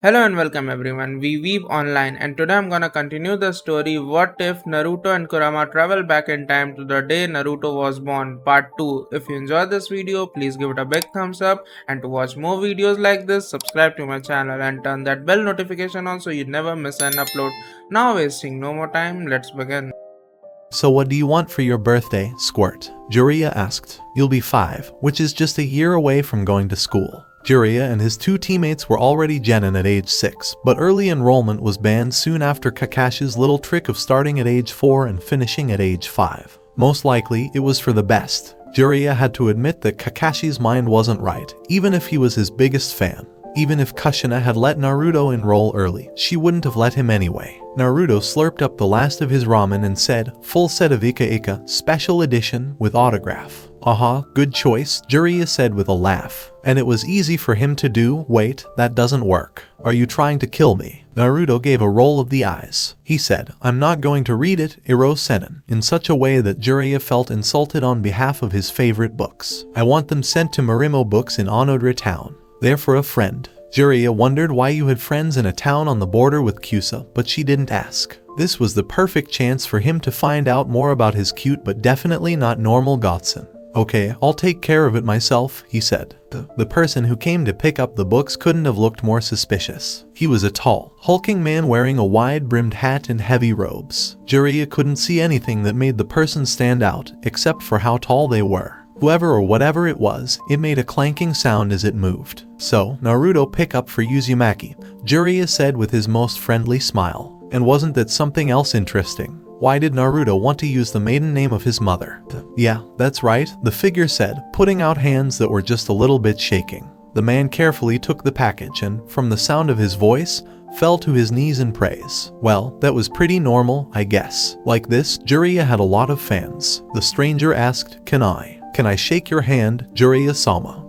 Hello and welcome everyone, we Weeb online, and today I'm gonna continue the story What If Naruto and Kurama Travel Back in Time to the Day Naruto Was Born, Part 2. If you enjoyed this video, please give it a big thumbs up, and to watch more videos like this, subscribe to my channel and turn that bell notification on so you never miss an upload. Now wasting no more time, let's begin. So what do you want for your birthday, Squirt? Jiraiya asked. You'll be 5, which is just a year away from going to school. Jiraiya and his two teammates were already genin at age 6, but early enrollment was banned soon after Kakashi's little trick of starting at age 4 and finishing at age 5. Most likely, it was for the best. Jiraiya had to admit that Kakashi's mind wasn't right, even if he was his biggest fan. Even if Kushina had let Naruto enroll early, she wouldn't have let him anyway. Naruto slurped up the last of his ramen and said, "Full set of Ika Ika, special edition, with autograph." Good choice, Jiraiya said with a laugh. And it was easy for him to do. Wait, that doesn't work. Are you trying to kill me? Naruto gave a roll of the eyes. He said, I'm not going to read it, Iro Senin, in such a way that Jiraiya felt insulted on behalf of his favorite books. I want them sent to Marimo Books in Onodra town. They're for a friend. Jiraiya wondered why you had friends in a town on the border with Kusa, but she didn't ask. This was the perfect chance for him to find out more about his cute but definitely not normal godson. Okay, I'll take care of it myself, he said. The person who came to pick up the books couldn't have looked more suspicious. He was a tall, hulking man wearing a wide-brimmed hat and heavy robes. Jiraiya couldn't see anything that made the person stand out, except for how tall they were. Whoever or whatever it was, it made a clanking sound as it moved. So, Naruto pick up for Uzumaki, Jiraiya said with his most friendly smile. And wasn't that something else interesting? Why did Naruto want to use the maiden name of his mother? Yeah, that's right, the figure said, putting out hands that were just a little bit shaking. The man carefully took the package and, from the sound of his voice, fell to his knees in praise. Well, that was pretty normal, I guess. Like this, Jiraiya had a lot of fans. The stranger asked, Can I shake your hand, Jiraiya-sama?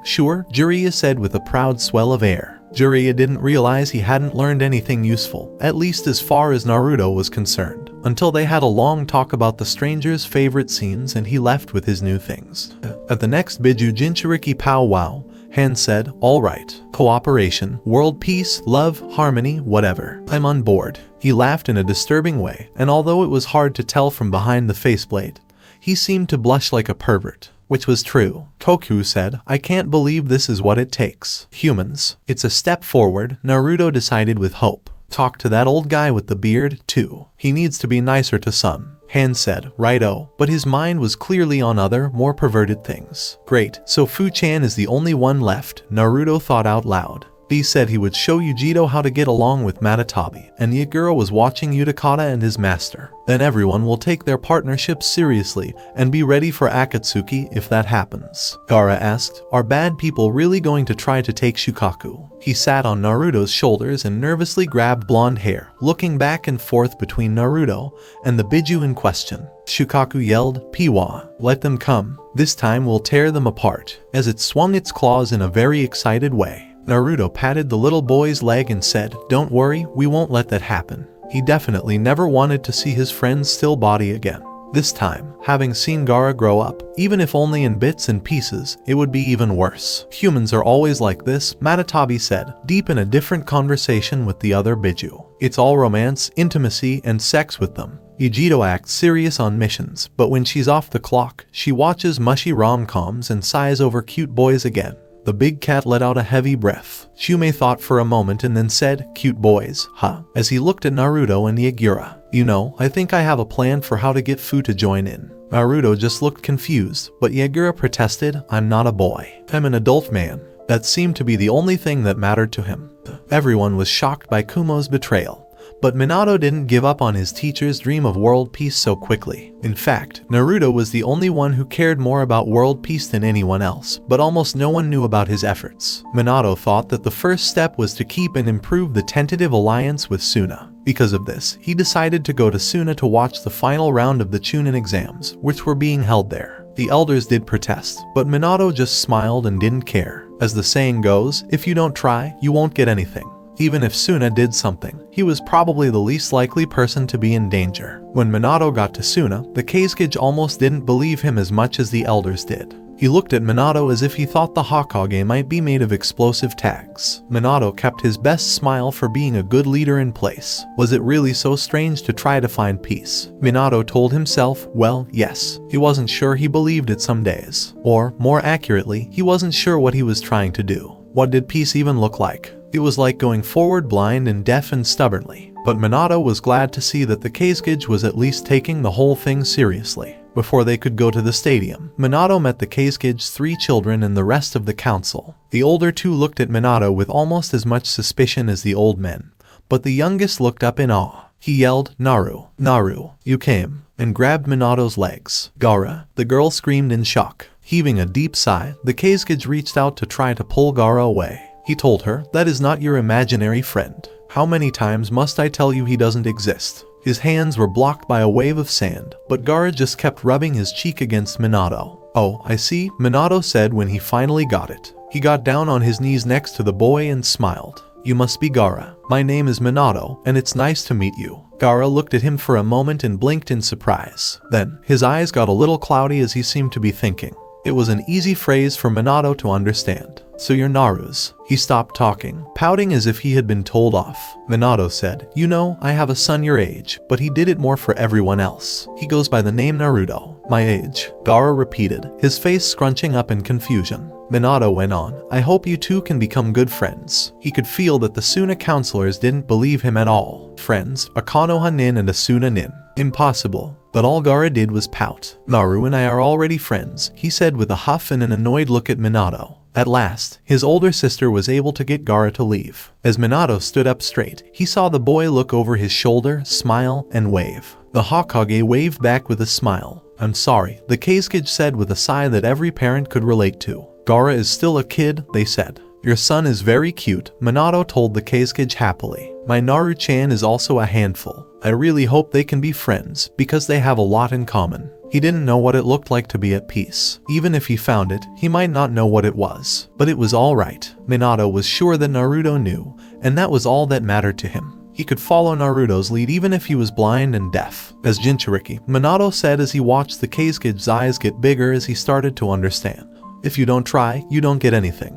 Sure, Jiraiya said with a proud swell of air. Jiraiya didn't realize he hadn't learned anything useful, at least as far as Naruto was concerned, until they had a long talk about the stranger's favorite scenes and he left with his new things. At the next Biju Jinchuriki powwow, Han said, alright, cooperation, world peace, love, harmony, whatever. I'm on board. He laughed in a disturbing way, and although it was hard to tell from behind the faceplate, he seemed to blush like a pervert. Which was true. Koku said, I can't believe this is what it takes. Humans. It's a step forward, Naruto decided with hope. Talk to that old guy with the beard, too. He needs to be nicer to some. Han said, righto, but his mind was clearly on other, more perverted things. Great, so Fu-chan is the only one left, Naruto thought out loud. He said he would show Yujiro how to get along with Matatabi, and Yagura was watching Utakata and his master. Then everyone will take their partnership seriously and be ready for Akatsuki if that happens. Gaara asked, are bad people really going to try to take Shukaku? He sat on Naruto's shoulders and nervously grabbed blonde hair, looking back and forth between Naruto and the Biju in question. Shukaku yelled, Piwa, let them come. This time we'll tear them apart, as it swung its claws in a very excited way. Naruto patted the little boy's leg and said, don't worry, we won't let that happen. He definitely never wanted to see his friend's still body again. This time, having seen Gaara grow up, even if only in bits and pieces, it would be even worse. Humans are always like this, Matatabi said, deep in a different conversation with the other Biju. It's all romance, intimacy, and sex with them. Yujiro acts serious on missions, but when she's off the clock, she watches mushy rom-coms and sighs over cute boys again. The big cat let out a heavy breath. Shume thought for a moment and then said, cute boys, as he looked at Naruto and Yagura. You know, I think I have a plan for how to get Fu to join in. Naruto just looked confused, but Yagura protested, I'm not a boy. I'm an adult man. That seemed to be the only thing that mattered to him. Everyone was shocked by Kumo's betrayal. But Minato didn't give up on his teacher's dream of world peace so quickly. In fact, Naruto was the only one who cared more about world peace than anyone else, but almost no one knew about his efforts. Minato thought that the first step was to keep and improve the tentative alliance with Suna. Because of this, he decided to go to Suna to watch the final round of the Chunin exams, which were being held there. The elders did protest, but Minato just smiled and didn't care. As the saying goes, if you don't try, you won't get anything. Even if Suna did something, he was probably the least likely person to be in danger. When Minato got to Suna, the Kazekage almost didn't believe him as much as the elders did. He looked at Minato as if he thought the Hokage might be made of explosive tags. Minato kept his best smile for being a good leader in place. Was it really so strange to try to find peace? Minato told himself, well, yes. He wasn't sure he believed it some days. Or, more accurately, he wasn't sure what he was trying to do. What did peace even look like? It was like going forward blind and deaf and stubbornly. But Minato was glad to see that the Kazekage was at least taking the whole thing seriously. Before they could go to the stadium, Minato met the Kazecage's 3 children and the rest of the council. The older 2 looked at Minato with almost as much suspicion as the old men, but the youngest looked up in awe. He yelled, "Naru, Naru, you came," and grabbed Minato's legs. "Gaara," the girl screamed in shock. Heaving a deep sigh, the Kazekage reached out to try to pull Gaara away. He told her, "That is not your imaginary friend. How many times must I tell you he doesn't exist?" His hands were blocked by a wave of sand, but Gaara just kept rubbing his cheek against Minato. "Oh, I see," Minato said when he finally got it. He got down on his knees next to the boy and smiled. "You must be Gaara. My name is Minato, and it's nice to meet you." Gaara looked at him for a moment and blinked in surprise. Then, his eyes got a little cloudy as he seemed to be thinking. It was an easy phrase for Minato to understand. "So you're Naru's." He stopped talking, pouting as if he had been told off. Minato said, "You know, I have a son your age, but he did it more for everyone else. He goes by the name Naruto." "My age," Gaara repeated, his face scrunching up in confusion. Minato went on, "I hope you two can become good friends." He could feel that the Suna counselors didn't believe him at all. Friends, a Konoha nin and a Suna nin. Impossible. But all Gaara did was pout. "Naru and I are already friends," he said with a huff and an annoyed look at Minato. At last, his older sister was able to get Gaara to leave. As Minato stood up straight, he saw the boy look over his shoulder, smile, and wave. The Hokage waved back with a smile. "I'm sorry," the Kazekage said with a sigh that every parent could relate to. "Gaara is still a kid," they said. "Your son is very cute," Minato told the Kazekage happily. "My Naru-chan is also a handful. I really hope they can be friends, because they have a lot in common." He didn't know what it looked like to be at peace. Even if he found it, he might not know what it was. But it was all right. Minato was sure that Naruto knew, and that was all that mattered to him. He could follow Naruto's lead even if he was blind and deaf. As Jinchuriki, Minato said as he watched the Kazecage's eyes get bigger as he started to understand. "If you don't try, you don't get anything."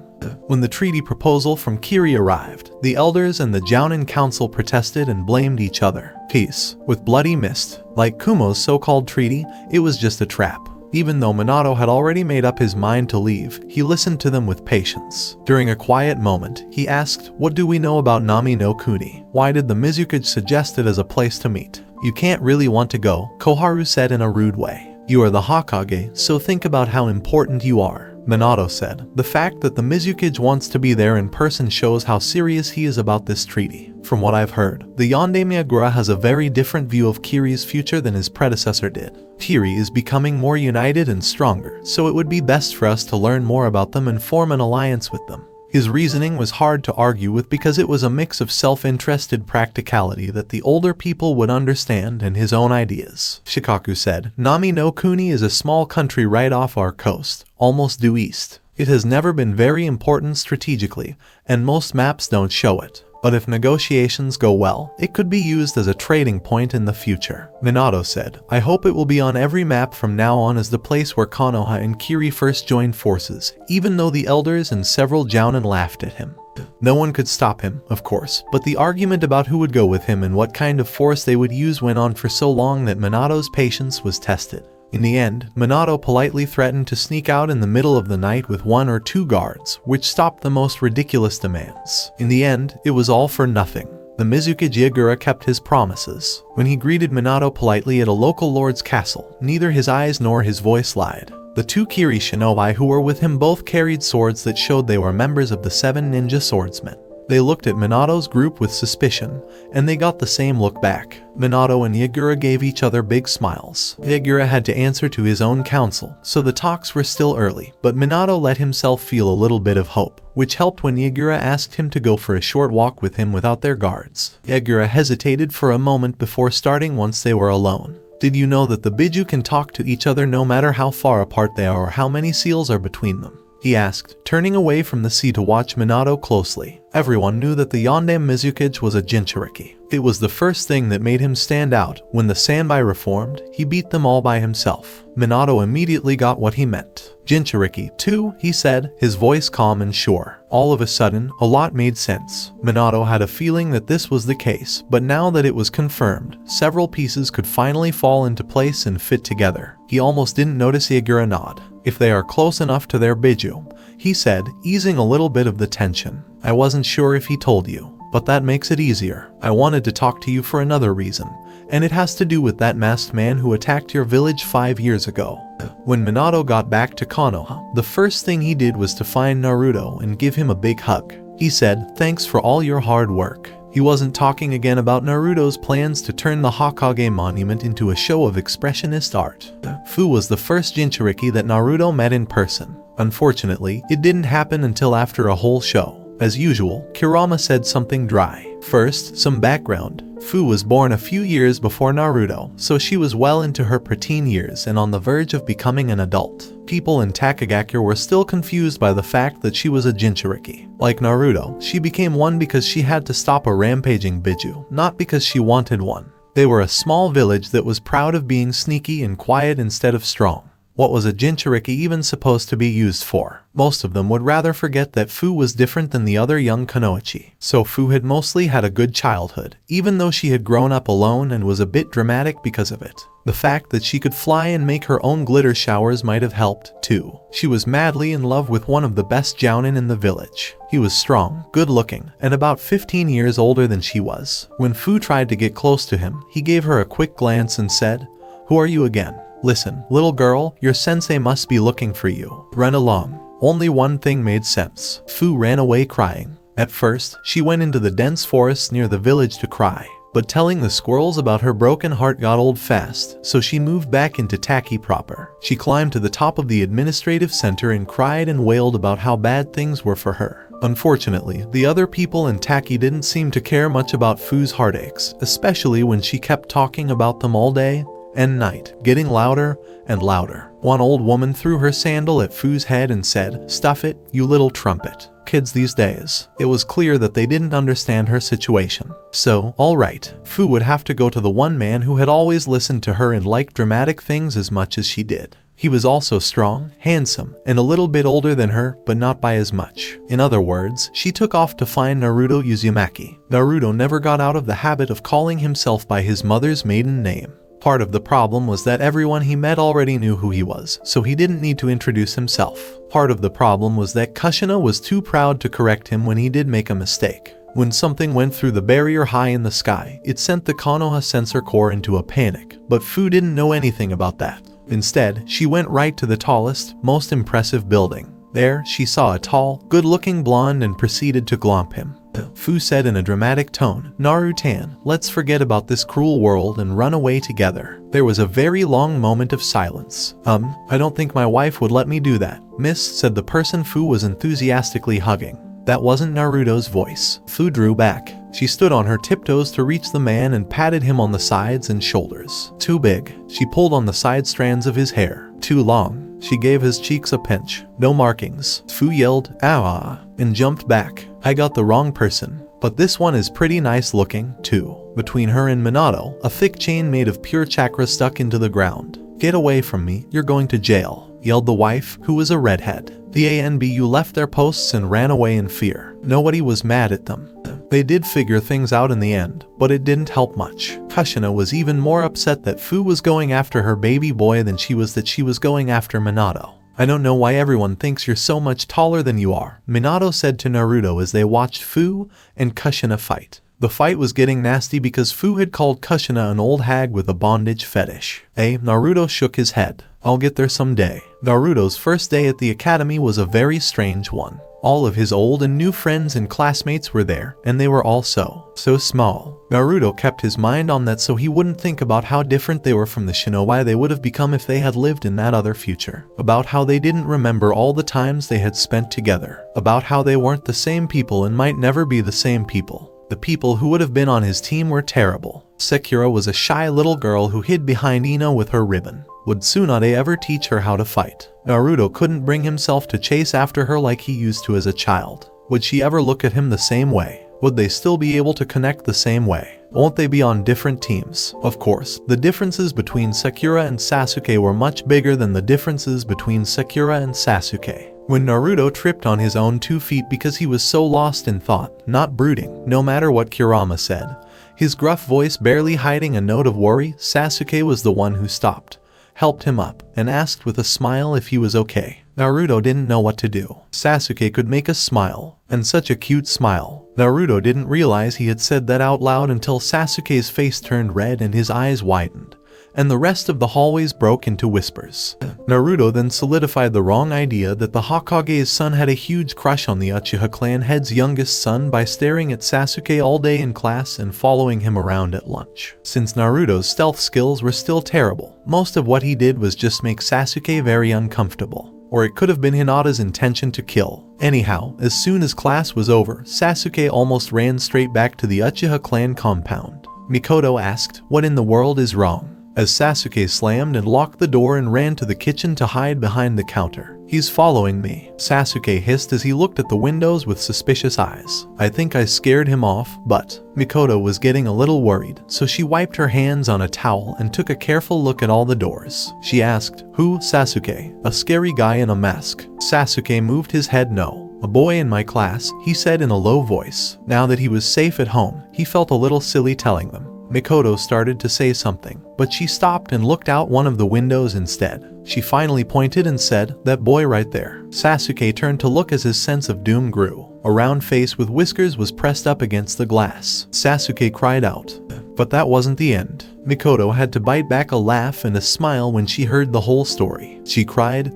When the treaty proposal from Kiri arrived, the elders and the Jounin Council protested and blamed each other. Peace, with bloody mist. Like Kumo's so-called treaty, it was just a trap. Even though Minato had already made up his mind to leave, he listened to them with patience. During a quiet moment, he asked, "What do we know about Nami no Kuni? Why did the Mizukage suggest it as a place to meet?" "You can't really want to go," Koharu said in a rude way. "You are the Hokage, so think about how important you are." Minato said, "The fact that the Mizukage wants to be there in person shows how serious he is about this treaty. From what I've heard, the Yonde Miyagura has a very different view of Kiri's future than his predecessor did. Kiri is becoming more united and stronger, so it would be best for us to learn more about them and form an alliance with them." His reasoning was hard to argue with because it was a mix of self-interested practicality that the older people would understand and his own ideas. Shikaku said, "Nami no Kuni is a small country right off our coast, almost due east. It has never been very important strategically, and most maps don't show it. But if negotiations go well, it could be used as a trading point in the future." Minato said, "I hope it will be on every map from now on as the place where Konoha and Kiri first joined forces, even though the elders and several Jounin laughed at him." No one could stop him, of course, but the argument about who would go with him and what kind of force they would use went on for so long that Minato's patience was tested. In the end, Minato politely threatened to sneak out in the middle of the night with 1 or 2 guards, which stopped the most ridiculous demands. In the end, it was all for nothing. The Mizukage Yagura kept his promises. When he greeted Minato politely at a local lord's castle, neither his eyes nor his voice lied. The 2 Kiri shinobi who were with him both carried swords that showed they were members of the 7 ninja swordsmen. They looked at Minato's group with suspicion, and they got the same look back. Minato and Yagura gave each other big smiles. Yagura had to answer to his own council, so the talks were still early, but Minato let himself feel a little bit of hope, which helped when Yagura asked him to go for a short walk with him without their guards. Yagura hesitated for a moment before starting once they were alone. "Did you know that the Biju can talk to each other no matter how far apart they are or how many seals are between them?" he asked, turning away from the sea to watch Minato closely. Everyone knew that the Yondan Mizukage was a Jinchuriki. It was the first thing that made him stand out. When the Sanbai reformed, he beat them all by himself. Minato immediately got what he meant. Jinchuriki, too, he said, his voice calm and sure. All of a sudden, a lot made sense. Minato had a feeling that this was the case, but now that it was confirmed, several pieces could finally fall into place and fit together. He almost didn't notice Yagura nod. If they are close enough to their Biju, he said, easing a little bit of the tension. I wasn't sure if he told you, but that makes it easier. I wanted to talk to you for another reason, and it has to do with that masked man who attacked your village 5 years ago. When Minato got back to Konoha, the first thing he did was to find Naruto and give him a big hug. He said, thanks for all your hard work. He wasn't talking again about Naruto's plans to turn the Hokage monument into a show of expressionist art. Fu was the first Jinchuriki that Naruto met in person. Unfortunately, it didn't happen until after a whole show. As usual, Kurama said something dry. First, some background. Fu was born a few years before Naruto, so she was well into her preteen years and on the verge of becoming an adult. People in Takagakure were still confused by the fact that she was a Jinchuriki. Like Naruto, she became one because she had to stop a rampaging Biju, not because she wanted one. They were a small village that was proud of being sneaky and quiet instead of strong. What was a Jinchuriki even supposed to be used for? Most of them would rather forget that Fu was different than the other young Kunoichi. So Fu had mostly had a good childhood, even though she had grown up alone and was a bit dramatic because of it. The fact that she could fly and make her own glitter showers might have helped, too. She was madly in love with one of the best jounin in the village. He was strong, good-looking, and about 15 years older than she was. When Fu tried to get close to him, he gave her a quick glance and said, "Who are you again? Listen, little girl, your sensei must be looking for you. Run along." Only one thing made sense. Fu ran away crying. At first, she went into the dense forest near the village to cry. But telling the squirrels about her broken heart got old fast, so she moved back into Taki proper. She climbed to the top of the administrative center and cried and wailed about how bad things were for her. Unfortunately, the other people in Taki didn't seem to care much about Fu's heartaches, especially when she kept talking about them all day and night, getting louder and louder. One old woman threw her sandal at Fu's head and said, "Stuff it, you little trumpet." Kids these days. It was clear that they didn't understand her situation. So, alright, Fu would have to go to the one man who had always listened to her and liked dramatic things as much as she did. He was also strong, handsome, and a little bit older than her, but not by as much. In other words, she took off to find Naruto Uzumaki. Naruto never got out of the habit of calling himself by his mother's maiden name. Part of the problem was that everyone he met already knew who he was, so he didn't need to introduce himself. Part of the problem was that Kushina was too proud to correct him when he did make a mistake. When something went through the barrier high in the sky, it sent the Konoha Sensor Corps into a panic, but Fu didn't know anything about that. Instead, she went right to the tallest, most impressive building. There, she saw a tall, good-looking blonde and proceeded to glomp him. Fu said in a dramatic tone, "Narutan, let's forget about this cruel world and run away together." There was a very long moment of silence. I don't think my wife would let me do that, miss," said the person Fu was enthusiastically hugging. That wasn't Naruto's voice. Fu drew back. She stood on her tiptoes to reach the man and patted him on the sides and shoulders. Too big. She pulled on the side strands of his hair. Too long. She gave his cheeks a pinch. No markings. Fu yelled, "Ah!" and jumped back. I got the wrong person. But this one is pretty nice looking, too. Between her and Minato, a thick chain made of pure chakra stuck into the ground. "Get away from me, you're going to jail," yelled the wife, who was a redhead. The ANBU left their posts and ran away in fear. Nobody was mad at them. They did figure things out in the end, but it didn't help much. Kushina was even more upset that Fu was going after her baby boy than she was that she was going after Minato. "I don't know why everyone thinks you're so much taller than you are," Minato said to Naruto as they watched Fu and Kushina fight. The fight was getting nasty because Fu had called Kushina an old hag with a bondage fetish. Naruto shook his head. "I'll get there someday." Naruto's first day at the academy was a very strange one. All of his old and new friends and classmates were there, and they were all so small. Naruto kept his mind on that so he wouldn't think about how different they were from the shinobi they would have become if they had lived in that other future. About how they didn't remember all the times they had spent together. About how they weren't the same people and might never be the same people. The people who would have been on his team were terrible. Sakura was a shy little girl who hid behind Ino with her ribbon. Would Tsunade ever teach her how to fight? Naruto couldn't bring himself to chase after her like he used to as a child. Would she ever look at him the same way? Would they still be able to connect the same way? Won't they be on different teams? Of course, the differences between Sakura and Sasuke were much bigger than the differences between Sakura and Sasuke. When Naruto tripped on his own 2 feet because he was so lost in thought, not brooding, no matter what Kurama said, his gruff voice barely hiding a note of worry, Sasuke was the one who stopped, helped him up, and asked with a smile if he was okay. Naruto didn't know what to do. Sasuke could make us smile, and such a cute smile. Naruto didn't realize he had said that out loud until Sasuke's face turned red and his eyes widened, and the rest of the hallways broke into whispers. Naruto then solidified the wrong idea that the Hokage's son had a huge crush on the Uchiha clan head's youngest son by staring at Sasuke all day in class and following him around at lunch. Since Naruto's stealth skills were still terrible, most of what he did was just make Sasuke very uncomfortable. Or it could have been Hinata's intention to kill. Anyhow, as soon as class was over, Sasuke almost ran straight back to the Uchiha clan compound. Mikoto asked, "What in the world is wrong?" As Sasuke slammed and locked the door and ran to the kitchen to hide behind the counter. "He's following me," Sasuke hissed as he looked at the windows with suspicious eyes. "I think I scared him off, but..." Mikoto was getting a little worried, so she wiped her hands on a towel and took a careful look at all the doors. She asked, "Who?" "Sasuke, a scary guy in a mask." Sasuke moved his head no. "A boy in my class," he said in a low voice. Now that he was safe at home, he felt a little silly telling them. Mikoto started to say something, but she stopped and looked out one of the windows instead. She finally pointed and said, "That boy right there." Sasuke turned to look as his sense of doom grew. A round face with whiskers was pressed up against the glass. Sasuke cried out. But that wasn't the end. Mikoto had to bite back a laugh and a smile when she heard the whole story. She cried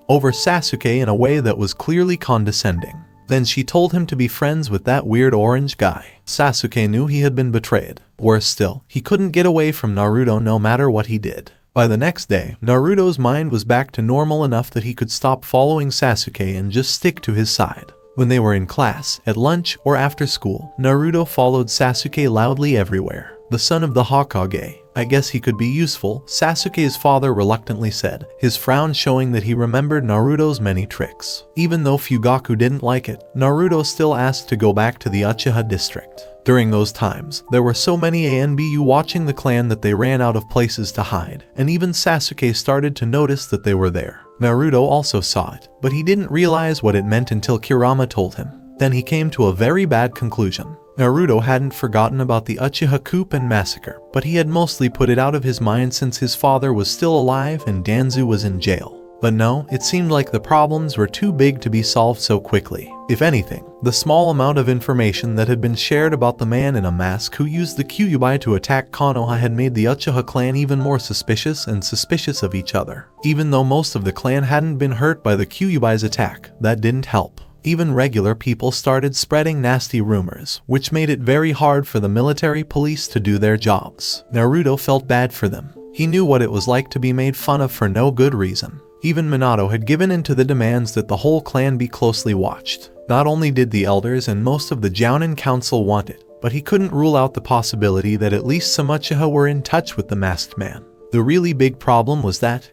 over Sasuke in a way that was clearly condescending. Then she told him to be friends with that weird orange guy. Sasuke knew he had been betrayed. Worse still, he couldn't get away from Naruto no matter what he did. By the next day, Naruto's mind was back to normal enough that he could stop following Sasuke and just stick to his side. When they were in class, at lunch, or after school, Naruto followed Sasuke loudly everywhere. The son of the Hokage. "I guess he could be useful," Sasuke's father reluctantly said, his frown showing that he remembered Naruto's many tricks. Even though Fugaku didn't like it, Naruto still asked to go back to the Uchiha district. During those times, there were so many ANBU watching the clan that they ran out of places to hide, and even Sasuke started to notice that they were there. Naruto also saw it, but he didn't realize what it meant until Kurama told him. Then he came to a very bad conclusion. Naruto hadn't forgotten about the Uchiha coup and massacre, but he had mostly put it out of his mind since his father was still alive and Danzu was in jail. But no, it seemed like the problems were too big to be solved so quickly. If anything, the small amount of information that had been shared about the man in a mask who used the Kyuubi to attack Konoha had made the Uchiha clan even more suspicious and suspicious of each other. Even though most of the clan hadn't been hurt by the Kyuubi's attack, that didn't help. Even regular people started spreading nasty rumors, which made it very hard for the military police to do their jobs. Naruto felt bad for them. He knew what it was like to be made fun of for no good reason. Even Minato had given in to the demands that the whole clan be closely watched. Not only did the elders and most of the Jounin Council want it, but he couldn't rule out the possibility that at least some Uchiha were in touch with the masked man. The really big problem was that,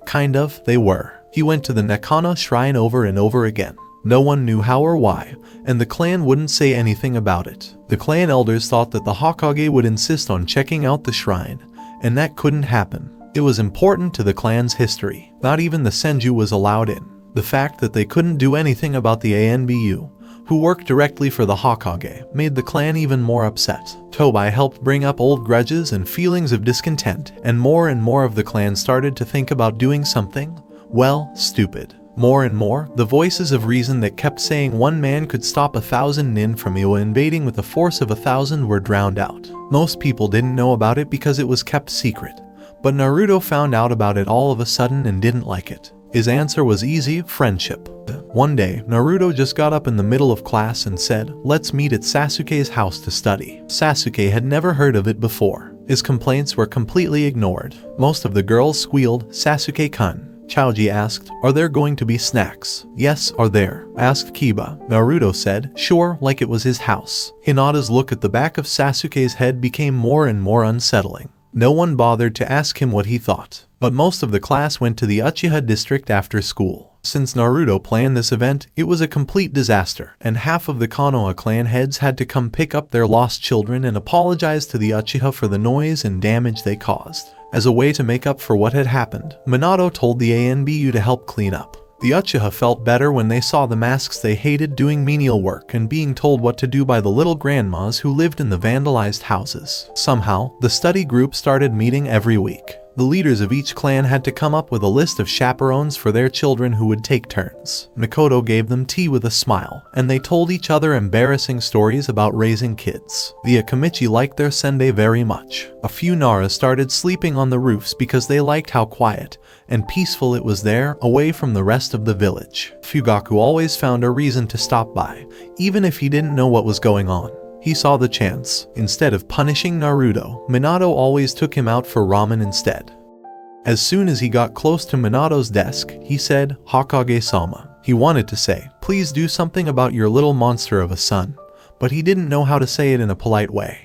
they were. He went to the Nakano shrine over and over again. No one knew how or why, and the clan wouldn't say anything about it. The clan elders thought that the Hokage would insist on checking out the shrine, and that couldn't happen. It was important to the clan's history. Not even the Senju was allowed in. The fact that they couldn't do anything about the ANBU, who worked directly for the Hokage, made the clan even more upset. Tobai helped bring up old grudges and feelings of discontent, and more of the clan started to think about doing something, stupid. More and more, the voices of reason that kept saying one man could stop 1,000 nin from Iwa invading with a force of 1,000 were drowned out. Most people didn't know about it because it was kept secret, but Naruto found out about it all of a sudden and didn't like it. His answer was easy: friendship. One day, Naruto just got up in the middle of class and said, "Let's meet at Sasuke's house to study." Sasuke had never heard of it before. His complaints were completely ignored. Most of the girls squealed, "Sasuke-kun." Chaoji asked, "Are there going to be snacks?" "Yes, are there?" asked Kiba. Naruto said, "Sure," like it was his house. Hinata's look at the back of Sasuke's head became more and more unsettling. No one bothered to ask him what he thought, but most of the class went to the Uchiha district after school. Since Naruto planned this event, it was a complete disaster, and half of the Konoha clan heads had to come pick up their lost children and apologize to the Uchiha for the noise and damage they caused. As a way to make up for what had happened, Minato told the ANBU to help clean up. The Uchiha felt better when they saw the masks they hated doing menial work and being told what to do by the little grandmas who lived in the vandalized houses. Somehow, the study group started meeting every week. The leaders of each clan had to come up with a list of chaperones for their children who would take turns. Mikoto gave them tea with a smile, and they told each other embarrassing stories about raising kids. The Akamichi liked their sensei very much. A few Nara started sleeping on the roofs because they liked how quiet and peaceful it was there, away from the rest of the village. Fugaku always found a reason to stop by, even if he didn't know what was going on. He saw the chance. Instead of punishing Naruto, Minato always took him out for ramen instead. As soon as he got close to Minato's desk, he said, "Hokage-sama." He wanted to say, "Please do something about your little monster of a son," but he didn't know how to say it in a polite way.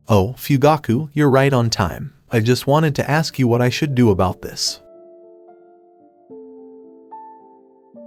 "Oh, Fugaku, you're right on time. I just wanted to ask you what I should do about this."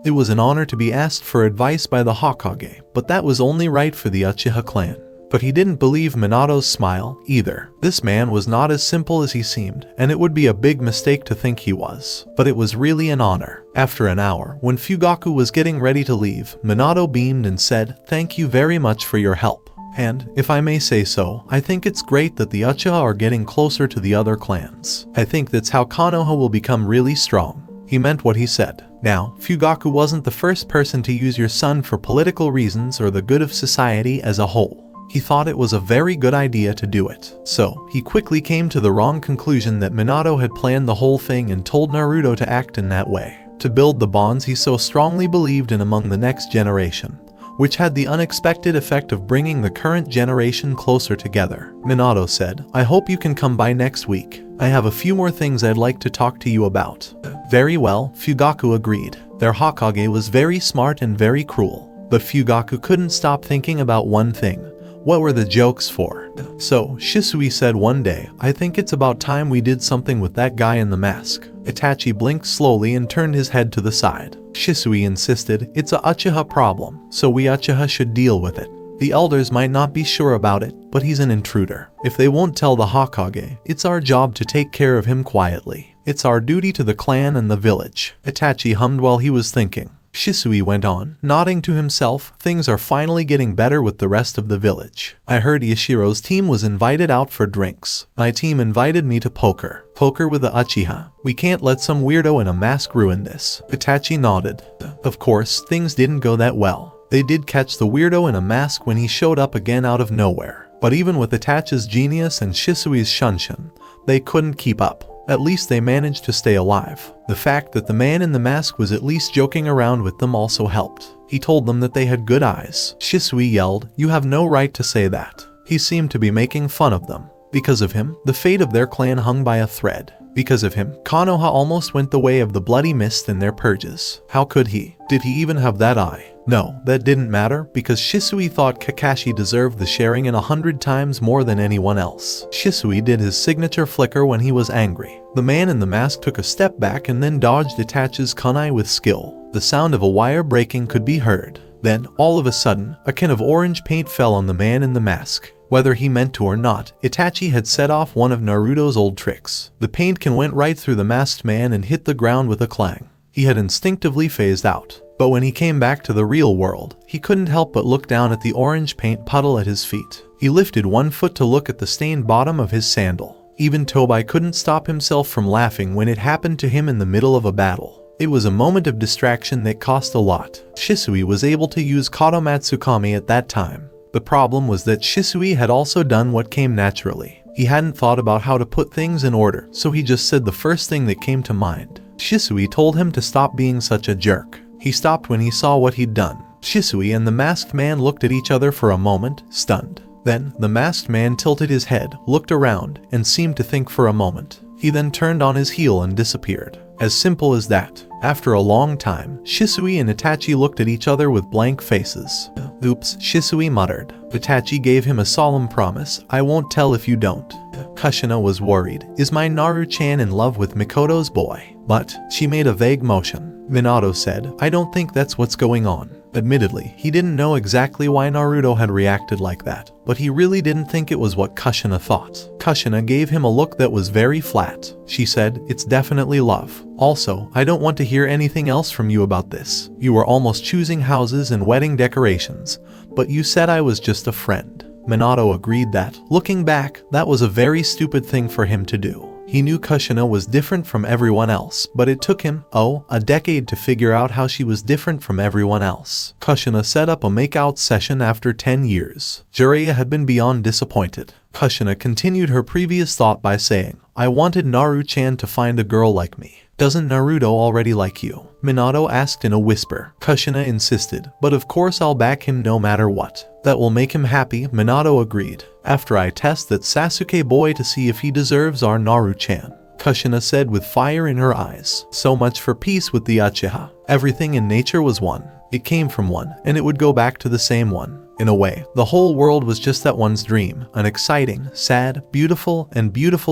It was an honor to be asked for advice by the Hokage, but that was only right for the Uchiha clan. But he didn't believe Minato's smile, either. This man was not as simple as he seemed, and it would be a big mistake to think he was. But it was really an honor. After an hour, when Fugaku was getting ready to leave, Minato beamed and said, "Thank you very much for your help. And, if I may say so, I think it's great that the Uchiha are getting closer to the other clans. I think that's how Konoha will become really strong." He meant what he said. Now, Fugaku wasn't the first person to use your son for political reasons or the good of society as a whole. He thought it was a very good idea to do it. So, he quickly came to the wrong conclusion that Minato had planned the whole thing and told Naruto to act in that way, to build the bonds he so strongly believed in among the next generation, which had the unexpected effect of bringing the current generation closer together. Minato said, "I hope you can come by next week. I have a few more things I'd like to talk to you about." Very well, Fugaku agreed. Their Hokage was very smart and very cruel, but Fugaku couldn't stop thinking about one thing. What were the jokes for? So, Shisui said one day, "I think it's about time we did something with that guy in the mask." Itachi blinked slowly and turned his head to the side. Shisui insisted, "It's a Uchiha problem, so we Uchiha should deal with it. The elders might not be sure about it, but he's an intruder. If they won't tell the Hokage, it's our job to take care of him quietly. It's our duty to the clan and the village." Itachi hummed while he was thinking. Shisui went on, nodding to himself, "Things are finally getting better with the rest of the village. I heard Yashiro's team was invited out for drinks. My team invited me to poker. Poker with the Uchiha. We can't let some weirdo in a mask ruin this." Itachi nodded. Of course, things didn't go that well. They did catch the weirdo in a mask when he showed up again out of nowhere. But even with Itachi's genius and Shisui's shunshin, they couldn't keep up. At least they managed to stay alive. The fact that the man in the mask was at least joking around with them also helped. He told them that they had good eyes. Shisui yelled, "You have no right to say that." He seemed to be making fun of them. Because of him, the fate of their clan hung by a thread. Because of him, Konoha almost went the way of the bloody mist in their purges. How could he? Did he even have that eye? No, that didn't matter, because Shisui thought Kakashi deserved the sharing in 100 times more than anyone else. Shisui did his signature flicker when he was angry. The man in the mask took a step back and then dodged Itachi's kunai with skill. The sound of a wire breaking could be heard. Then, all of a sudden, a can of orange paint fell on the man in the mask. Whether he meant to or not, Itachi had set off one of Naruto's old tricks. The paint can went right through the masked man and hit the ground with a clang. He had instinctively phased out. But when he came back to the real world, he couldn't help but look down at the orange paint puddle at his feet. He lifted one foot to look at the stained bottom of his sandal. Even Tobai couldn't stop himself from laughing when it happened to him in the middle of a battle. It was a moment of distraction that cost a lot. Shisui was able to use Kato Matsukami at that time. The problem was that Shisui had also done what came naturally. He hadn't thought about how to put things in order, so he just said the first thing that came to mind. Shisui told him to stop being such a jerk. He stopped when he saw what he'd done. Shisui and the masked man looked at each other for a moment, stunned. Then, the masked man tilted his head, looked around, and seemed to think for a moment. He then turned on his heel and disappeared. As simple as that. After a long time, Shisui and Itachi looked at each other with blank faces. Oops, Shisui muttered. Itachi gave him a solemn promise, I won't tell if you don't. Kushina was worried. Is my Naru-chan in love with Mikoto's boy? But she made a vague motion. Minato said, I don't think that's what's going on. Admittedly, he didn't know exactly why Naruto had reacted like that, but he really didn't think it was what Kushina thought. Kushina gave him a look that was very flat. She said, it's definitely love. Also, I don't want to hear anything else from you about this. You were almost choosing houses and wedding decorations, but you said I was just a friend. Minato agreed that, looking back, that was a very stupid thing for him to do. He knew Kushina was different from everyone else, but it took him, a decade to figure out how she was different from everyone else. Kushina set up a makeout session after 10 years. Jiraiya had been beyond disappointed. Kushina continued her previous thought by saying, I wanted Naru-chan to find a girl like me. Doesn't Naruto already like you? Minato asked in a whisper. Kushina insisted, but of course I'll back him no matter what. That will make him happy, Minato agreed. After I test that Sasuke boy to see if he deserves our Naru-chan. Kushina said with fire in her eyes. So much for peace with the Uchiha. Everything in nature was one. It came from one, and it would go back to the same one. In a way, the whole world was just that one's dream. An exciting, sad, beautiful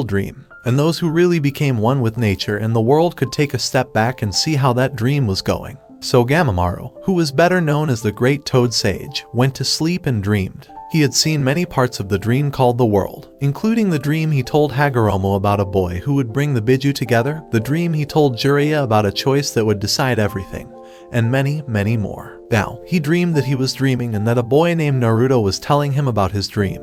dream. And those who really became one with nature and the world could take a step back and see how that dream was going. So Gamamaru, who was better known as the Great Toad Sage, went to sleep and dreamed. He had seen many parts of the dream called the world, including the dream he told Hagoromo about a boy who would bring the Biju together, the dream he told Jiraiya about a choice that would decide everything, and many, many more. Now, he dreamed that he was dreaming and that a boy named Naruto was telling him about his dream.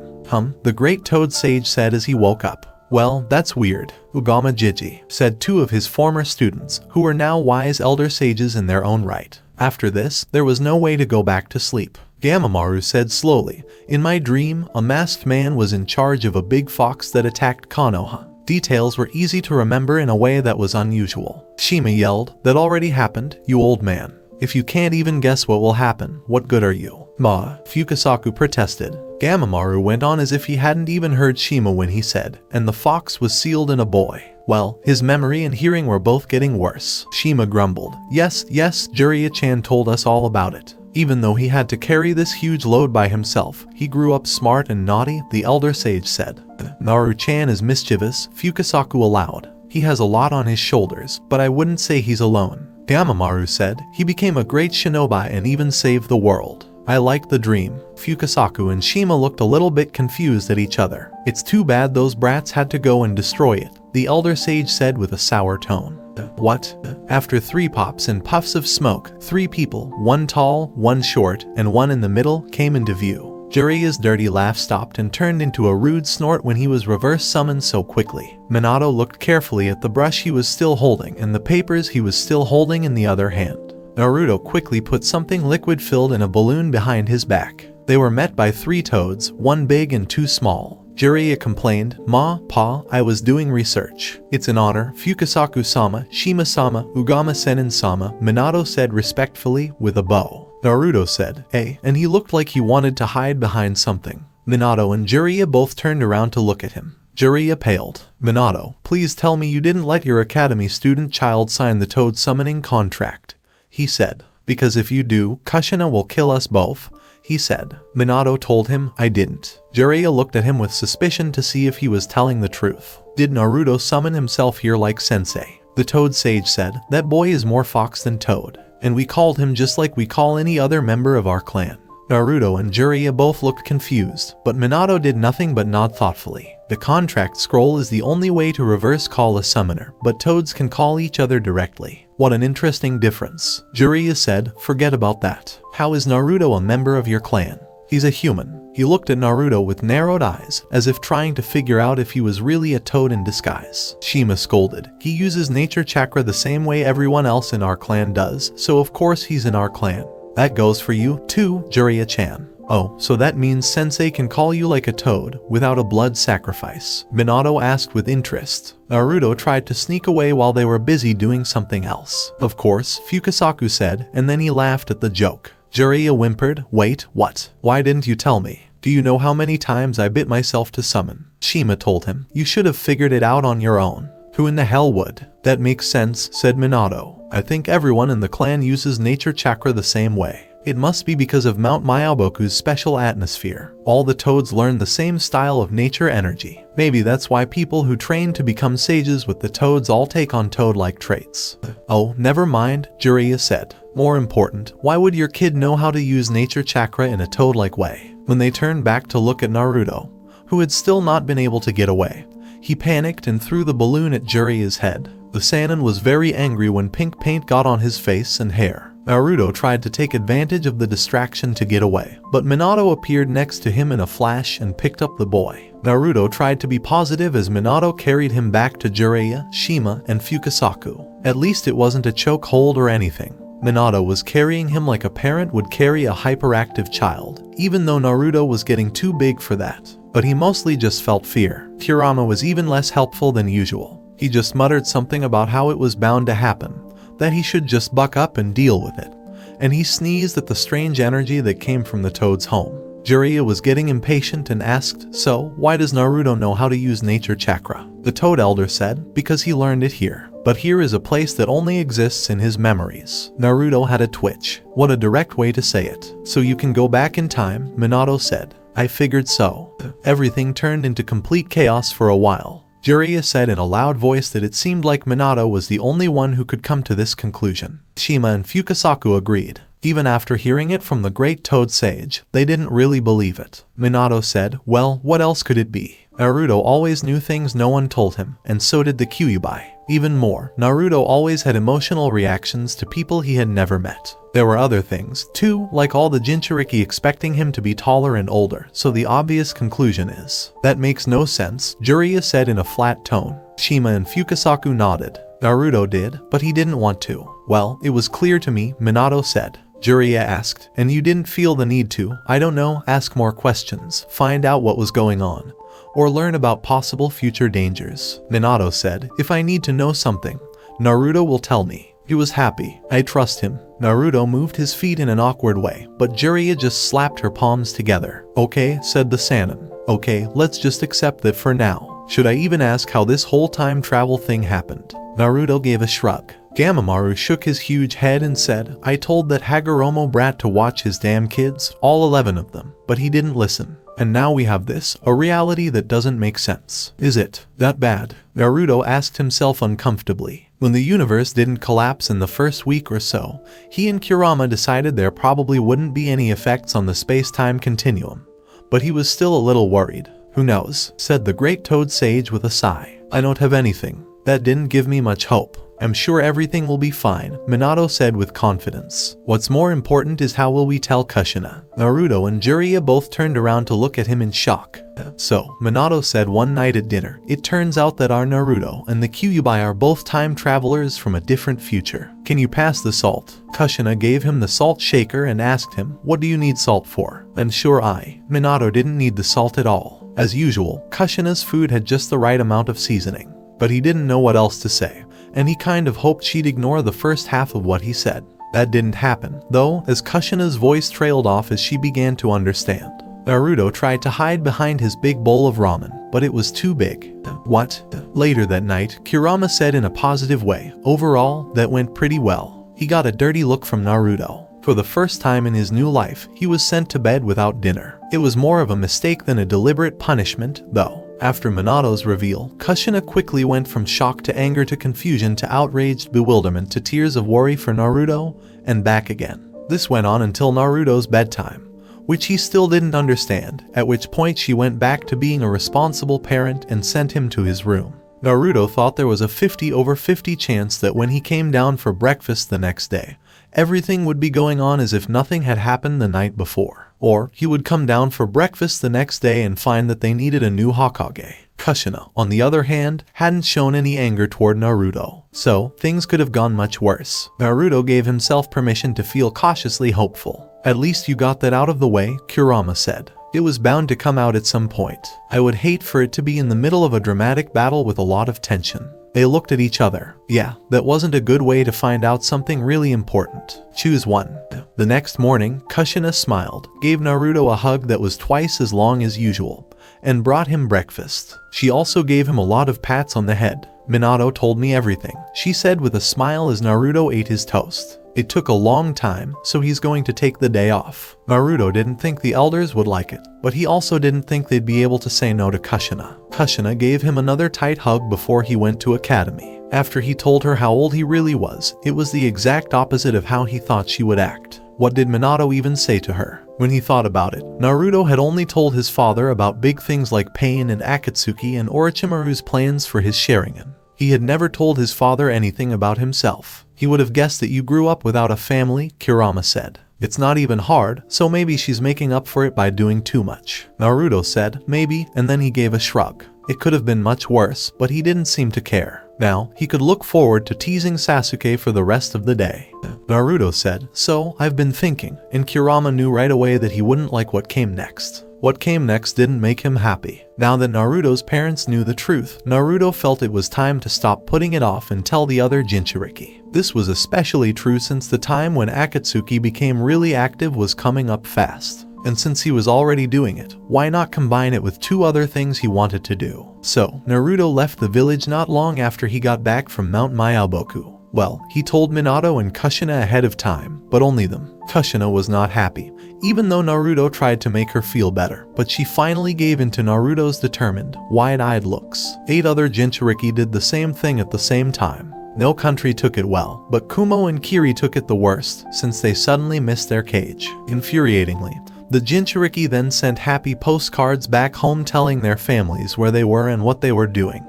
The Great Toad Sage said as he woke up. Well, that's weird, Ugama Jiji, said two of his former students, who were now wise elder sages in their own right. After this, there was no way to go back to sleep. Gamamaru said slowly, in my dream, a masked man was in charge of a big fox that attacked Konoha. Details were easy to remember in a way that was unusual. Shima yelled, that already happened, you old man. If you can't even guess what will happen, what good are you? Ma, Fukasaku protested. Gamamaru went on as if he hadn't even heard Shima when he said, and the fox was sealed in a boy. Well, his memory and hearing were both getting worse. Shima grumbled. Yes, Jiraiya-chan told us all about it. Even though he had to carry this huge load by himself, he grew up smart and naughty, the elder sage said. Naru-chan is mischievous, Fukasaku allowed. He has a lot on his shoulders, but I wouldn't say he's alone. Gamamaru said, he became a great shinobi and even saved the world. I like the dream. Fukasaku and Shima looked a little bit confused at each other. It's too bad those brats had to go and destroy it, the elder sage said with a sour tone. What? After 3 pops and puffs of smoke, 3 people, one tall, one short, and one in the middle, came into view. Jiraiya's dirty laugh stopped and turned into a rude snort when he was reverse summoned so quickly. Minato looked carefully at the brush he was still holding and the papers he was still holding in the other hand. Naruto quickly put something liquid-filled in a balloon behind his back. They were met by 3 toads, 1 big and 2 small. Jiraiya complained, Ma, Pa, I was doing research. It's an honor, Fukasaku-sama, Shima-sama, Ugama-senin-sama, Minato said respectfully, with a bow. Naruto said, hey, and he looked like he wanted to hide behind something. Minato and Jiraiya both turned around to look at him. Jiraiya paled. Minato, please tell me you didn't let your academy student child sign the toad summoning contract. He said, because if you do, Kushina will kill us both. He said. Minato told him, I didn't. Jiraiya looked at him with suspicion to see if he was telling the truth. Did Naruto summon himself here like sensei? The toad sage said, that boy is more fox than toad. And we called him just like we call any other member of our clan. Naruto and Jiraiya both looked confused, but Minato did nothing but nod thoughtfully. The contract scroll is the only way to reverse call a summoner, but toads can call each other directly. What an interesting difference. Jiraiya said, forget about that. How is Naruto a member of your clan? He's a human. He looked at Naruto with narrowed eyes, as if trying to figure out if he was really a toad in disguise. Shima scolded. He uses nature chakra the same way everyone else in our clan does, so of course he's in our clan. That goes for you, too, Jiraiya-chan. Oh, so that means Sensei can call you like a toad, without a blood sacrifice? Minato asked with interest. Naruto tried to sneak away while they were busy doing something else. Of course, Fukasaku said, and then he laughed at the joke. Jiraiya whimpered, wait, what? Why didn't you tell me? Do you know how many times I bit myself to summon? Shima told him, you should have figured it out on your own. Who in the hell would? That makes sense, said Minato. I think everyone in the clan uses nature chakra the same way. It must be because of Mount Myaboku's special atmosphere. All the toads learn the same style of nature energy. Maybe that's why people who train to become sages with the toads all take on toad-like traits. Oh, never mind, Jiraiya said. More important, why would your kid know how to use nature chakra in a toad-like way? When they turned back to look at Naruto, who had still not been able to get away, he panicked and threw the balloon at Jiraiya's head. The Sannin was very angry when pink paint got on his face and hair. Naruto tried to take advantage of the distraction to get away, but Minato appeared next to him in a flash and picked up the boy. Naruto tried to be positive as Minato carried him back to Jiraiya, Shima, and Fukasaku. At least it wasn't a chokehold or anything. Minato was carrying him like a parent would carry a hyperactive child, even though Naruto was getting too big for that. But he mostly just felt fear. Kurama was even less helpful than usual. He just muttered something about how it was bound to happen, that he should just buck up and deal with it. And he sneezed at the strange energy that came from the toad's home. Jiraiya was getting impatient and asked, so, why does Naruto know how to use nature chakra? The toad elder said, because he learned it here. But here is a place that only exists in his memories. Naruto had a twitch. What a direct way to say it. So you can go back in time, Minato said. I figured so. Everything turned into complete chaos for a while. Jiraiya said in a loud voice that it seemed like Minato was the only one who could come to this conclusion. Shima and Fukasaku agreed. Even after hearing it from the great Toad Sage, they didn't really believe it. Minato said, well, what else could it be? Naruto always knew things no one told him, and so did the Kyuubi. Even more, Naruto always had emotional reactions to people he had never met. There were other things, too, like all the Jinchuriki expecting him to be taller and older, so the obvious conclusion is, that makes no sense, Jiraiya said in a flat tone. Shima and Fukasaku nodded. Naruto did, but he didn't want to. Well, it was clear to me, Minato said. Jiraiya asked, and you didn't feel the need to, I don't know, ask more questions, find out what was going on, or learn about possible future dangers. Minato said, if I need to know something, Naruto will tell me. He was happy. I trust him. Naruto moved his feet in an awkward way, but Jiraiya just slapped her palms together. Okay, said the Sannin. Okay, let's just accept that for now. Should I even ask how this whole time travel thing happened? Naruto gave a shrug. Gamamaru shook his huge head and said, I told that Hagoromo brat to watch his damn kids, all 11 of them, but he didn't listen. And now we have this, a reality that doesn't make sense. Is it that bad? Naruto asked himself uncomfortably. When the universe didn't collapse in the first week or so, he and Kurama decided there probably wouldn't be any effects on the space-time continuum. But he was still a little worried. Who knows, said the great Toad Sage with a sigh. I don't have anything. That didn't give me much hope. I'm sure everything will be fine, Minato said with confidence. What's more important is how will we tell Kushina? Naruto and Jiraiya both turned around to look at him in shock. So, Minato said one night at dinner, it turns out that our Naruto and the Kyuubi are both time travelers from a different future. Can you pass the salt? Kushina gave him the salt shaker and asked him, what do you need salt for? And sure Minato didn't need the salt at all. As usual, Kushina's food had just the right amount of seasoning. But he didn't know what else to say, and he kind of hoped she'd ignore the first half of what he said. That didn't happen, though, as Kushina's voice trailed off as she began to understand. Naruto tried to hide behind his big bowl of ramen, but it was too big. What? Later that night, Kurama said in a positive way, overall, that went pretty well. He got a dirty look from Naruto. For the first time in his new life, he was sent to bed without dinner. It was more of a mistake than a deliberate punishment, though. After Minato's reveal, Kushina quickly went from shock to anger to confusion to outraged bewilderment to tears of worry for Naruto, and back again. This went on until Naruto's bedtime, which he still didn't understand, at which point she went back to being a responsible parent and sent him to his room. Naruto thought there was a 50/50 chance that when he came down for breakfast the next day, everything would be going on as if nothing had happened the night before. Or he would come down for breakfast the next day and find that they needed a new Hokage. Kushina, on the other hand, hadn't shown any anger toward Naruto, so things could have gone much worse. Naruto gave himself permission to feel cautiously hopeful. At least you got that out of the way, Kurama said. It was bound to come out at some point. I would hate for it to be in the middle of a dramatic battle with a lot of tension. They looked at each other. Yeah, that wasn't a good way to find out something really important. Choose one. The next morning, Kushina smiled, gave Naruto a hug that was twice as long as usual, and brought him breakfast. She also gave him a lot of pats on the head. Minato told me everything, she said with a smile as Naruto ate his toast. It took a long time, so he's going to take the day off. Naruto didn't think the elders would like it, but he also didn't think they'd be able to say no to Kushina. Kushina gave him another tight hug before he went to academy. After he told her how old he really was, it was the exact opposite of how he thought she would act. What did Minato even say to her? When he thought about it, Naruto had only told his father about big things like Pain and Akatsuki and Orochimaru's plans for his Sharingan. He had never told his father anything about himself. He would have guessed that you grew up without a family, Kurama said. It's not even hard, so maybe she's making up for it by doing too much. Naruto said, maybe, and then he gave a shrug. It could have been much worse, but he didn't seem to care. Now, he could look forward to teasing Sasuke for the rest of the day. Naruto said, so, I've been thinking, and Kurama knew right away that he wouldn't like what came next. What came next didn't make him happy. Now that Naruto's parents knew the truth, Naruto felt it was time to stop putting it off and tell the other Jinchuriki. This was especially true since the time when Akatsuki became really active was coming up fast. And since he was already doing it, why not combine it with two other things he wanted to do? So, Naruto left the village not long after he got back from Mount Myaboku. Well, he told Minato and Kushina ahead of time, but only them. Kushina was not happy, even though Naruto tried to make her feel better, but she finally gave in to Naruto's determined, wide-eyed looks. 8 other Jinchuriki did the same thing at the same time. No country took it well, but Kumo and Kiri took it the worst, since they suddenly missed their cage. Infuriatingly, the Jinchuriki then sent happy postcards back home telling their families where they were and what they were doing,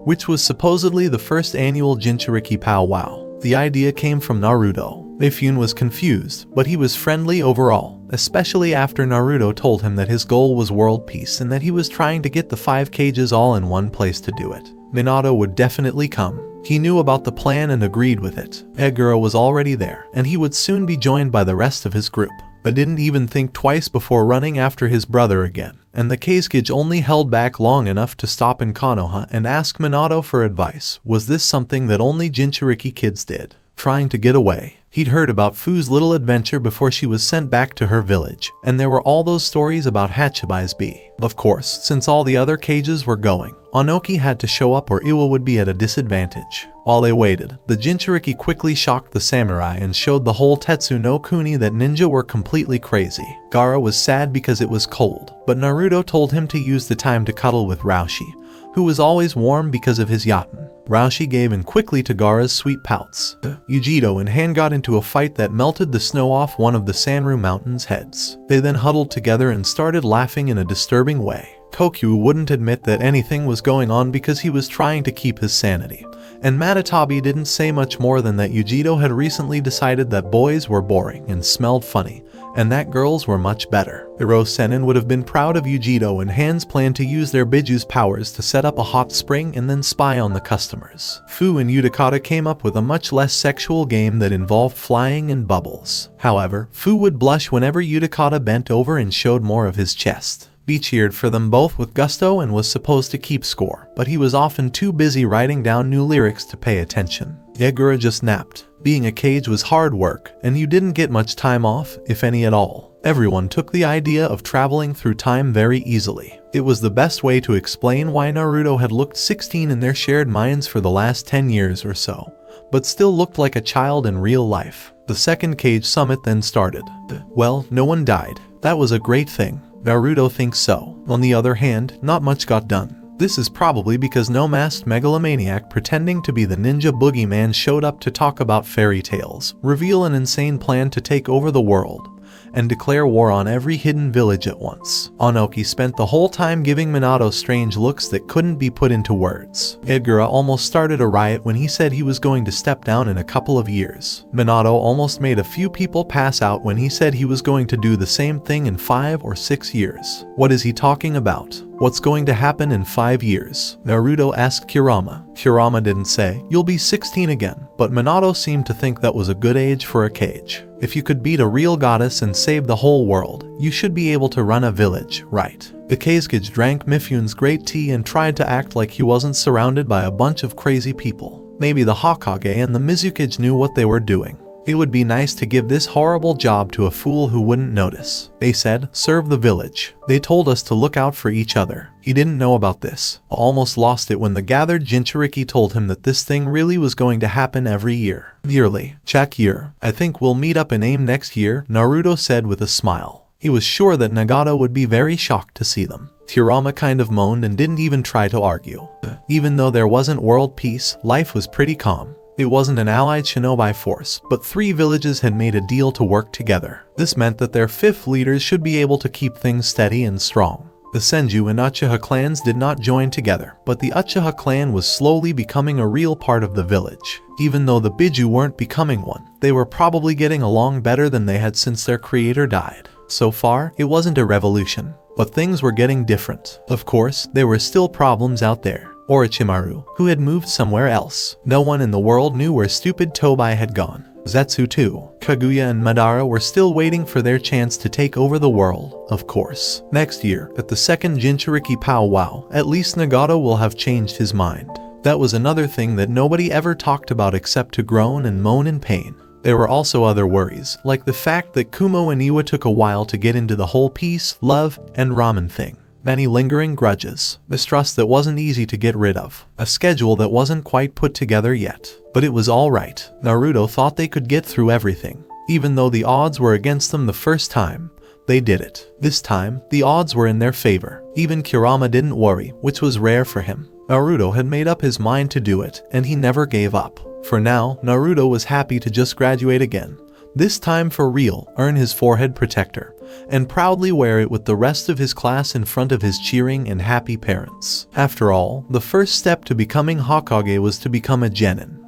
which was supposedly the first annual Jinchuriki powwow. The idea came from Naruto. Mifune was confused, but he was friendly overall, especially after Naruto told him that his goal was world peace and that he was trying to get the 5 cages all in one place to do it. Minato would definitely come. He knew about the plan and agreed with it. Egura was already there, and he would soon be joined by the rest of his group, but didn't even think twice before running after his brother again. And the Kazekage only held back long enough to stop in Konoha and ask Minato for advice. Was this something that only Jinchuriki kids did? Trying to get away. He'd heard about Fu's little adventure before she was sent back to her village, and there were all those stories about Hachibi's bee. Of course, since all the other cages were going, Onoki had to show up or Iwa would be at a disadvantage. While they waited, the Jinchuriki quickly shocked the samurai and showed the whole Tetsu no Kuni that ninja were completely crazy. Gaara was sad because it was cold, but Naruto told him to use the time to cuddle with Raushi, who was always warm because of his yatten. Raushi gave in quickly to Gaara's sweet pouts. Yujiro and Han got into a fight that melted the snow off one of the Sanru Mountain's heads. They then huddled together and started laughing in a disturbing way. Kokyu wouldn't admit that anything was going on because he was trying to keep his sanity. And Matatabi didn't say much more than that Yujiro had recently decided that boys were boring and smelled funny, and that girls were much better. Hiro Sennin would have been proud of Yujiro and Han's plan to use their Biju's powers to set up a hot spring and then spy on the customers. Fu and Utakata came up with a much less sexual game that involved flying and bubbles. However, Fu would blush whenever Utakata bent over and showed more of his chest. He cheered for them both with gusto and was supposed to keep score, but he was often too busy writing down new lyrics to pay attention. Egura just napped. Being a cage was hard work, and you didn't get much time off, if any at all. Everyone took the idea of traveling through time very easily. It was the best way to explain why Naruto had looked 16 in their shared minds for the last 10 years or so, but still looked like a child in real life. The second cage summit then started. Well, no one died. That was a great thing. Naruto thinks so. On the other hand, not much got done. This is probably because no masked megalomaniac pretending to be the ninja boogeyman showed up to talk about fairy tales, reveal an insane plan to take over the world, and declare war on every hidden village at once. Onoki spent the whole time giving Minato strange looks that couldn't be put into words. Egura almost started a riot when he said he was going to step down in a couple of years. Minato almost made a few people pass out when he said he was going to do the same thing in 5 or 6 years. What is he talking about? What's going to happen in 5 years? Naruto asked Kurama. Kurama didn't say, "You'll be 16 again," but Minato seemed to think that was a good age for a cage. If you could beat a real goddess and save the whole world, you should be able to run a village, right? The Kazekage drank Mifune's great tea and tried to act like he wasn't surrounded by a bunch of crazy people. Maybe the Hokage and the Mizukage knew what they were doing. It would be nice to give this horrible job to a fool who wouldn't notice. They said, serve the village. They told us to look out for each other. He didn't know about this. Almost lost it when the gathered Jinchuriki told him that this thing really was going to happen every year. Yearly. Check year. I think we'll meet up in AIM next year, Naruto said with a smile. He was sure that Nagato would be very shocked to see them. Kurama kind of moaned and didn't even try to argue. Even though there wasn't world peace, life was pretty calm. It wasn't an allied shinobi force, but 3 villages had made a deal to work together. This meant that their 5th leaders should be able to keep things steady and strong. The Senju and Uchiha clans did not join together, but the Uchiha clan was slowly becoming a real part of the village. Even though the Biju weren't becoming one, they were probably getting along better than they had since their creator died. So far, it wasn't a revolution, but things were getting different. Of course, there were still problems out there. Orochimaru, who had moved somewhere else. No one in the world knew where stupid Tobai had gone. Zetsu too. Kaguya and Madara were still waiting for their chance to take over the world, of course. Next year, at the second Jinchuriki powwow, at least Nagato will have changed his mind. That was another thing that nobody ever talked about except to groan and moan in pain. There were also other worries, like the fact that Kumo and Iwa took a while to get into the whole peace, love, and ramen thing. Many lingering grudges, mistrust that wasn't easy to get rid of, a schedule that wasn't quite put together yet. But it was alright. Naruto thought they could get through everything. Even though the odds were against them the first time, they did it. This time, the odds were in their favor. Even Kurama didn't worry, which was rare for him. Naruto had made up his mind to do it, and he never gave up. For now, Naruto was happy to just graduate again. This time for real, earn his forehead protector, and proudly wear it with the rest of his class in front of his cheering and happy parents. After all, the first step to becoming Hokage was to become a genin.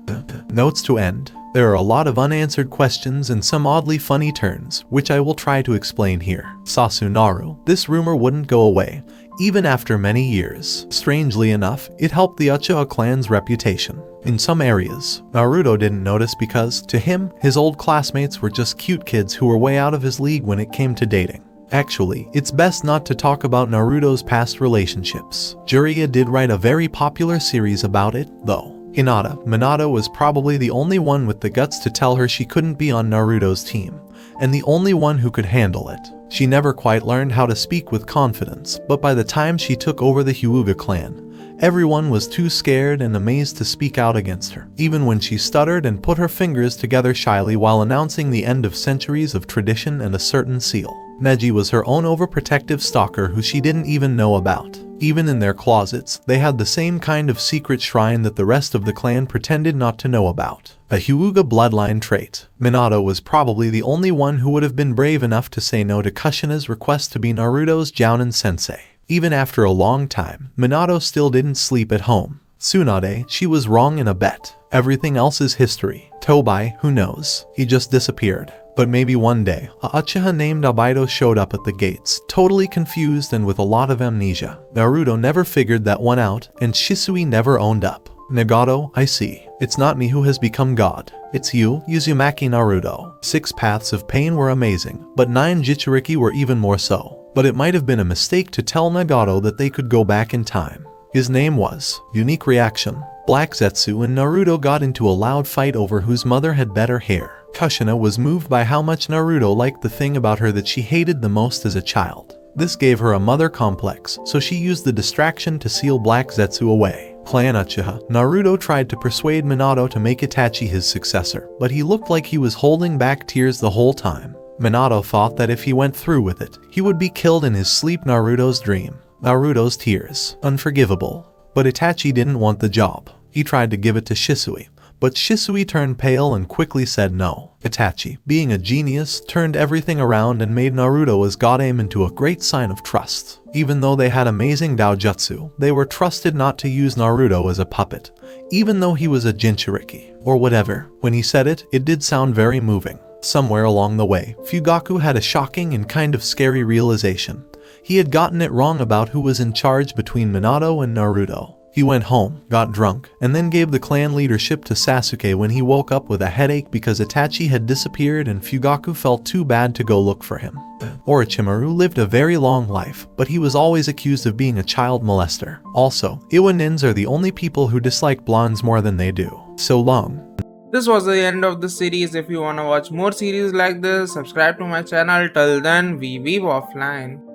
Notes to end. There are a lot of unanswered questions and some oddly funny turns, which I will try to explain here. Sasunaru. This rumor wouldn't go away, even after many years. Strangely enough, it helped the Uchiha clan's reputation. In some areas, Naruto didn't notice because, to him, his old classmates were just cute kids who were way out of his league when it came to dating. Actually, it's best not to talk about Naruto's past relationships. Jiraiya did write a very popular series about it, though. Hinata, Minato was probably the only one with the guts to tell her she couldn't be on Naruto's team, and the only one who could handle it. She never quite learned how to speak with confidence, but by the time she took over the Hyuga clan, everyone was too scared and amazed to speak out against her, even when she stuttered and put her fingers together shyly while announcing the end of centuries of tradition and a certain seal. Neji was her own overprotective stalker who she didn't even know about. Even in their closets, they had the same kind of secret shrine that the rest of the clan pretended not to know about. A Hyuga bloodline trait. Minato was probably the only one who would have been brave enough to say no to Kushina's request to be Naruto's Jounin sensei. Even after a long time, Minato still didn't sleep at home. Tsunade, she was wrong in a bet. Everything else is history. Tobai, who knows? He just disappeared. But maybe one day, a Uchiha named Obito showed up at the gates, totally confused and with a lot of amnesia. Naruto never figured that one out, and Shisui never owned up. Nagato, I see. It's not me who has become God. It's you, Uzumaki Naruto. 6 paths of pain were amazing, but 9 Jinchuriki were even more so. But it might have been a mistake to tell Nagato that they could go back in time. His name was Unique Reaction. Black Zetsu and Naruto got into a loud fight over whose mother had better hair. Kushina was moved by how much Naruto liked the thing about her that she hated the most as a child. This gave her a mother complex, so she used the distraction to seal Black Zetsu away. Clan Uchiha, Naruto tried to persuade Minato to make Itachi his successor, but he looked like he was holding back tears the whole time. Minato thought that if he went through with it, he would be killed in his sleep. Naruto's dream. Naruto's tears. Unforgivable. But Itachi didn't want the job. He tried to give it to Shisui, but Shisui turned pale and quickly said no. Itachi, being a genius, turned everything around and made Naruto as God aim into a great sign of trust. Even though they had amazing Daojutsu, they were trusted not to use Naruto as a puppet, even though he was a Jinchuriki, or whatever. When he said it, it did sound very moving. Somewhere along the way, Fugaku had a shocking and kind of scary realization. He had gotten it wrong about who was in charge between Minato and Naruto. He went home, got drunk, and then gave the clan leadership to Sasuke when he woke up with a headache because Itachi had disappeared and Fugaku felt too bad to go look for him. Orochimaru lived a very long life, but he was always accused of being a child molester. Also, Iwanins are the only people who dislike blondes more than they do. So long. This was the end of the series. If you wanna watch more series like this, subscribe to my channel. Till then, we weave offline.